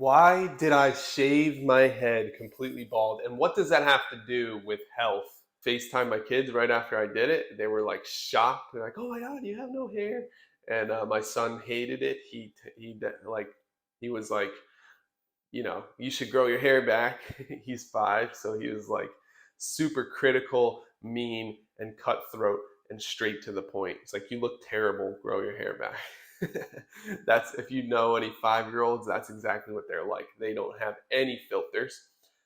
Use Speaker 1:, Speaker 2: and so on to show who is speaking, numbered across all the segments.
Speaker 1: Why did I shave my head completely bald? And what does that have to do with health? FaceTime my kids right after I did it. They were like shocked. They're like, "Oh my God, you have no hair!" And my son hated it. He was like, you should grow your hair back. He's 5, so he was like super critical, mean, and cutthroat, and straight to the point. It's like, you look terrible. Grow your hair back. That's, if you know any 5-year-olds, that's exactly what they're like. They don't have any filters.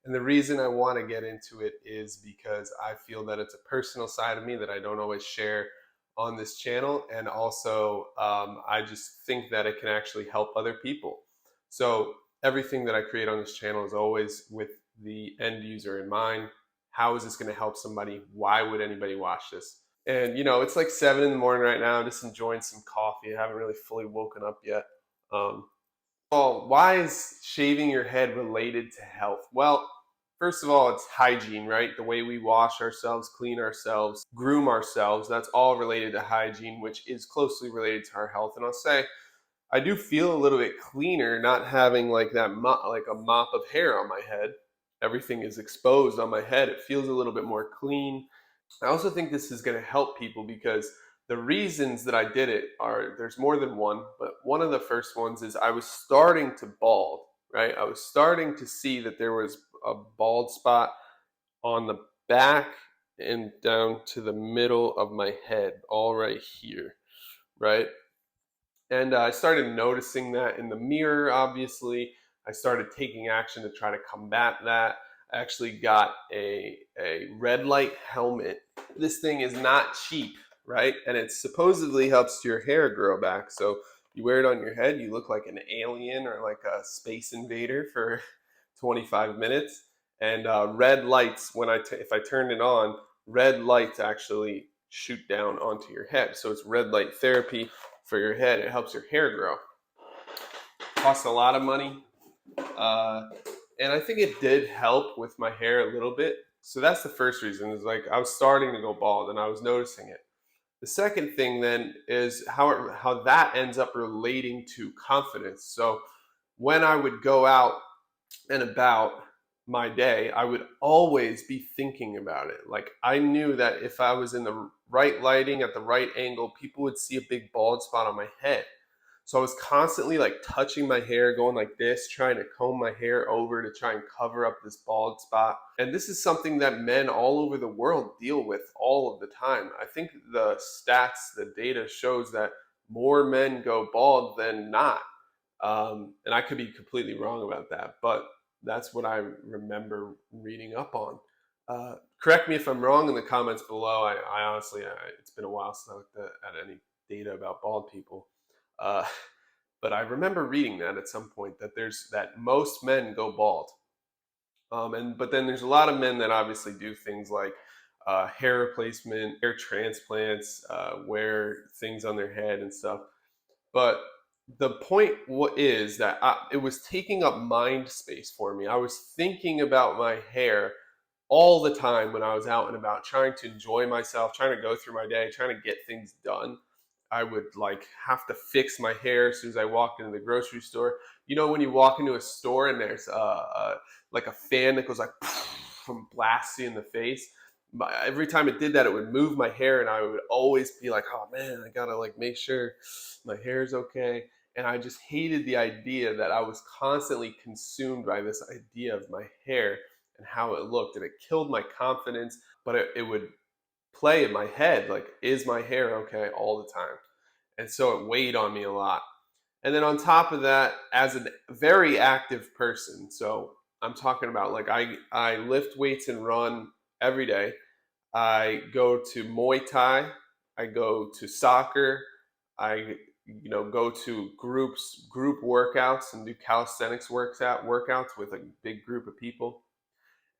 Speaker 1: And the reason I want to get into it is because I feel that it's a personal side of me that I don't always share on this channel. And also, I just think that it can actually help other people. So everything that I create on this channel is always with the end user in mind. How is this going to help somebody? Why would anybody watch this? And it's like 7 in the morning right now. I'm just enjoying some coffee. I haven't really fully woken up yet. Well, why is shaving your head related to health? Well, first of all, it's hygiene, right? The way we wash ourselves, clean ourselves, groom ourselves, that's all related to hygiene, which is closely related to our health. And I'll say, I do feel a little bit cleaner not having like like a mop of hair on my head. Everything is exposed on my head. It feels a little bit more clean. I also think this is going to help people because the reasons that I did it are, there's more than one, but one of the first ones is I was starting to bald, right? I was starting to see that there was a bald spot on the back and down to the middle of my head, all right here, right? And I started noticing that in the mirror, obviously. I started taking action to try to combat that. I actually got a red light helmet. This thing is not cheap, right? And it supposedly helps your hair grow back. So you wear it on your head, you look like an alien or like a space invader for 25 minutes. And red lights, if I turn it on, red lights actually shoot down onto your head. So it's red light therapy for your head. It helps your hair grow. Costs a lot of money. Uh, and I think it did help with my hair a little bit. So that's the first reason, is like I was starting to go bald and I was noticing it. The second thing then is how that ends up relating to confidence. So when I would go out and about my day, I would always be thinking about it. Like, I knew that if I was in the right lighting at the right angle, people would see a big bald spot on my head. So I was constantly like touching my hair, going like this, trying to comb my hair over to try and cover up this bald spot. And this is something that men all over the world deal with all of the time. I think the stats, the data shows that more men go bald than not. And I could be completely wrong about that, but that's what I remember reading up on. Correct me if I'm wrong in the comments below. I honestly, it's been a while since I looked at any data about bald people. Uh, but I remember reading that at some point, that most men go bald. But then there's a lot of men that obviously do things like hair replacement, hair transplants, wear things on their head and stuff. But the point is that it was taking up mind space for me. I was thinking about my hair all the time when I was out and about, trying to enjoy myself, trying to go through my day, trying to get things done. I would like have to fix my hair as soon as I walked into the grocery store. You know, when you walk into a store and there's like a fan that goes like from blasting in the face. Every time it did that, it would move my hair, and I would always be like, "Oh man, I gotta like make sure my hair's okay." And I just hated the idea that I was constantly consumed by this idea of my hair and how it looked, and it killed my confidence. But it would play in my head like, is my hair okay, all the time? And so it weighed on me a lot. And then on top of that, as a very active person, so I'm talking about like I lift weights and run every day. I go to Muay Thai, I go to soccer, I go to group workouts and do calisthenics workouts with a big group of people.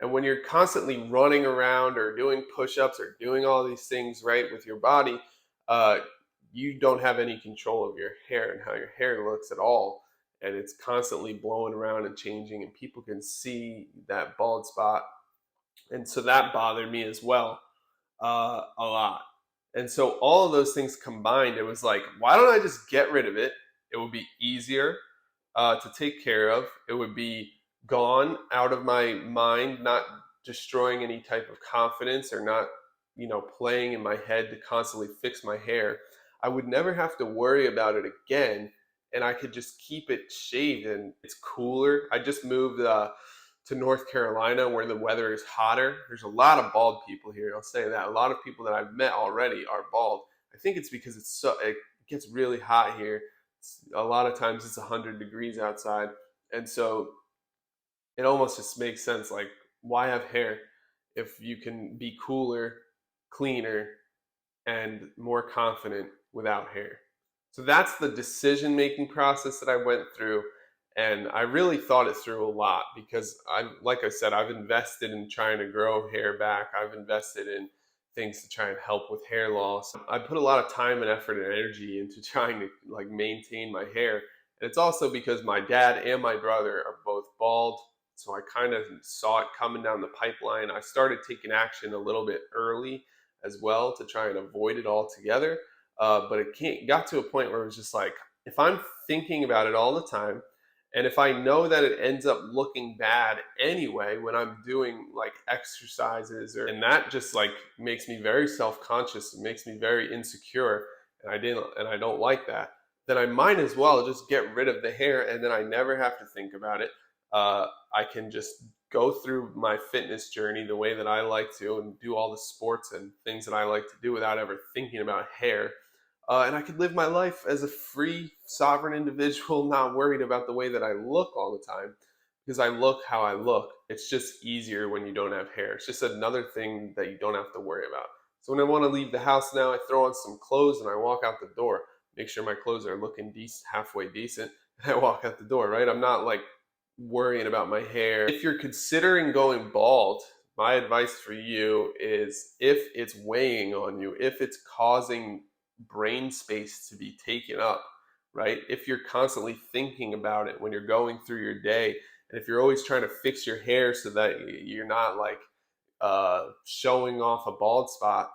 Speaker 1: And when you're constantly running around or doing push-ups or doing all these things right with your body, uh, you don't have any control of your hair and how your hair looks at all. And it's constantly blowing around and changing, and people can see that bald spot. And so that bothered me as well, a lot. And so all of those things combined, it was like, why don't I just get rid of it? It would be easier. to take care of. It would be gone out of my mind, not destroying any type of confidence or not, playing in my head to constantly fix my hair. I would never have to worry about it again, and I could just keep it shaved and it's cooler. I just moved to North Carolina where the weather is hotter. There's a lot of bald people here. I'll say that. A lot of people that I've met already are bald. I think it's because it gets really hot here. A lot of times it's 100 degrees outside, and so it almost just makes sense. Like, why have hair if you can be cooler, cleaner, and more confident without hair? So that's the decision making process that I went through. And I really thought it through a lot because like I said, I've invested in trying to grow hair back. I've invested in things to try and help with hair loss. I put a lot of time and effort and energy into trying to like maintain my hair. And it's also because my dad and my brother are both bald. So I kind of saw it coming down the pipeline. I started taking action a little bit early as well to try and avoid it altogether. But got to a point where it was just like, if I'm thinking about it all the time, and if I know that it ends up looking bad anyway when I'm doing like exercises, and that just like makes me very self-conscious, and makes me very insecure, and I don't like that, then I might as well just get rid of the hair, and then I never have to think about it. I can just go through my fitness journey the way that I like to, and do all the sports and things that I like to do without ever thinking about hair. And I could live my life as a free, sovereign individual, not worried about the way that I look all the time, because I look how I look. It's just easier when you don't have hair. It's just another thing that you don't have to worry about. So when I want to leave the house now, I throw on some clothes and I walk out the door. Make sure my clothes are looking decent, halfway decent, and I walk out the door, right? I'm not like worrying about my hair. If you're considering going bald, my advice for you is, if it's weighing on you, if it's causing brain space to be taken up, right? If you're constantly thinking about it when you're going through your day, and if you're always trying to fix your hair so that you're not like showing off a bald spot,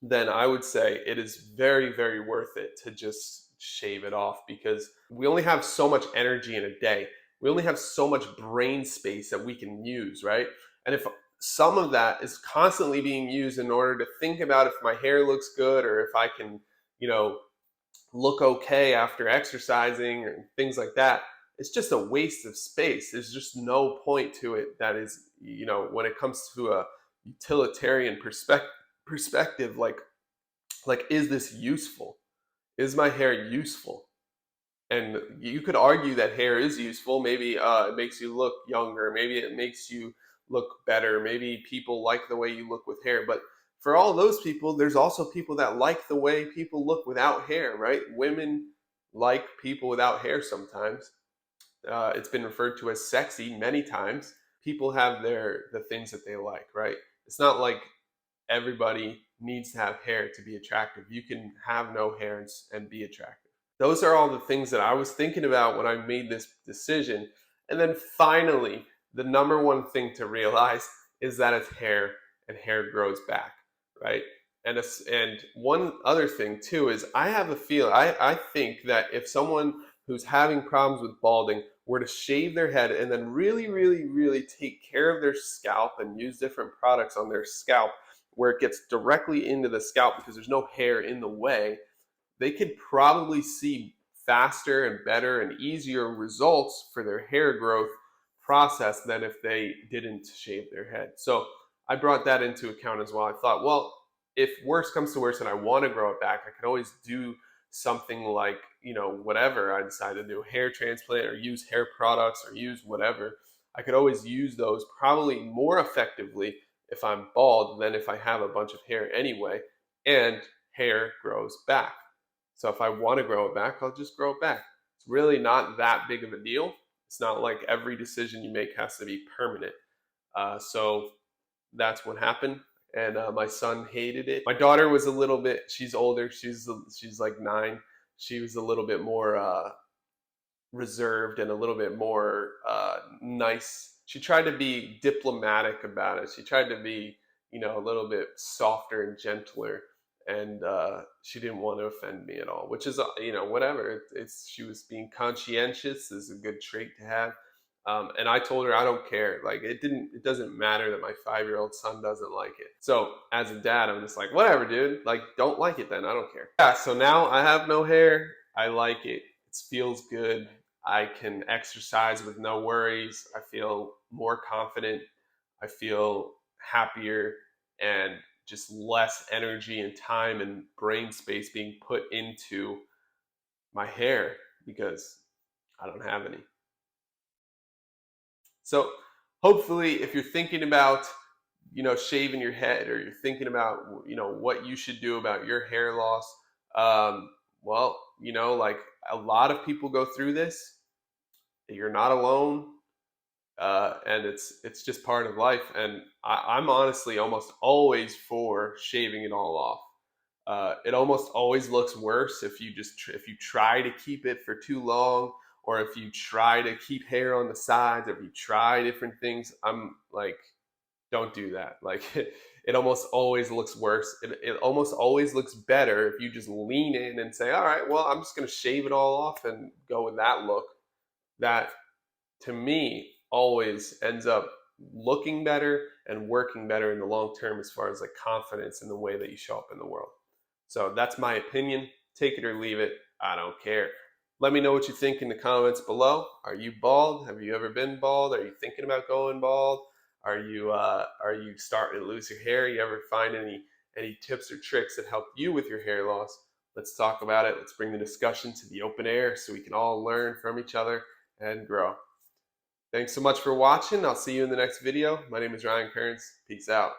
Speaker 1: then I would say it is very, very worth it to just shave it off, because we only have so much energy in a day. We only have so much brain space that we can use, right? And if some of that is constantly being used in order to think about if my hair looks good, or if I can, you know, look okay after exercising or things like that, it's just a waste of space. There's just no point to it that is, when it comes to a utilitarian perspective, like, is this useful? Is my hair useful? And you could argue that hair is useful. Maybe it makes you look younger. Maybe it makes you look better. Maybe people like the way you look with hair. But for all those people, there's also people that like the way people look without hair, right? Women like people without hair sometimes. It's been referred to as sexy many times. People have the things that they like, right? It's not like everybody needs to have hair to be attractive. You can have no hair and be attractive. Those are all the things that I was thinking about when I made this decision. And then finally, the number one thing to realize is that it's hair, and hair grows back, right? And one other thing too is, I have a feel. I think that if someone who's having problems with balding were to shave their head and then really, really, really take care of their scalp and use different products on their scalp where it gets directly into the scalp because there's no hair in the way, they could probably see faster and better and easier results for their hair growth process than if they didn't shave their head. So I brought that into account as well. I thought, well, if worse comes to worse and I want to grow it back, I could always do something like, whatever I decide to do, hair transplant or use hair products or use whatever. I could always use those probably more effectively if I'm bald than if I have a bunch of hair anyway, and hair grows back. So if I want to grow it back, I'll just grow it back. It's really not that big of a deal. It's not like every decision you make has to be permanent. So that's what happened. And my son hated it. My daughter was a little bit, she's older. She's like 9. She was a little bit more reserved and a little bit more nice. She tried to be diplomatic about it. She tried to be, a little bit softer and gentler. and she didn't want to offend me at all, which is whatever. It's she was being conscientious is a good trait to have. And I told her I don't care. Like it doesn't matter that my 5-year-old son doesn't like it. So as a dad, I'm just like, whatever, dude. Like, don't like it then. I don't care. Yeah. So now I have no hair. I like it. It feels good. I can exercise with no worries. I feel more confident. I feel happier and just less energy and time and brain space being put into my hair because I don't have any. So hopefully if you're thinking about shaving your head, or you're thinking about what you should do about your hair loss, um, well, like a lot of people go through this. You're not alone. And it's just part of life. And I'm honestly almost always for shaving it all off. It almost always looks worse if if you try to keep it for too long, or if you try to keep hair on the sides, or if you try different things. I'm like, don't do that. Like it almost always looks worse. It almost always looks better if you just lean in and say, all right, well, I'm just going to shave it all off and go with that look. That to me always ends up looking better and working better in the long term as far as like confidence in the way that you show up in the world. So that's my opinion. Take it or leave it. I don't care. Let me know what you think in the comments below. Are you bald? Have you ever been bald? Are you thinking about going bald? Are you starting to lose your hair? You ever find any tips or tricks that help you with your hair loss? Let's talk about it. Let's bring the discussion to the open air so we can all learn from each other and grow. Thanks so much for watching. I'll see you in the next video. My name is Ryan Kearns. Peace out.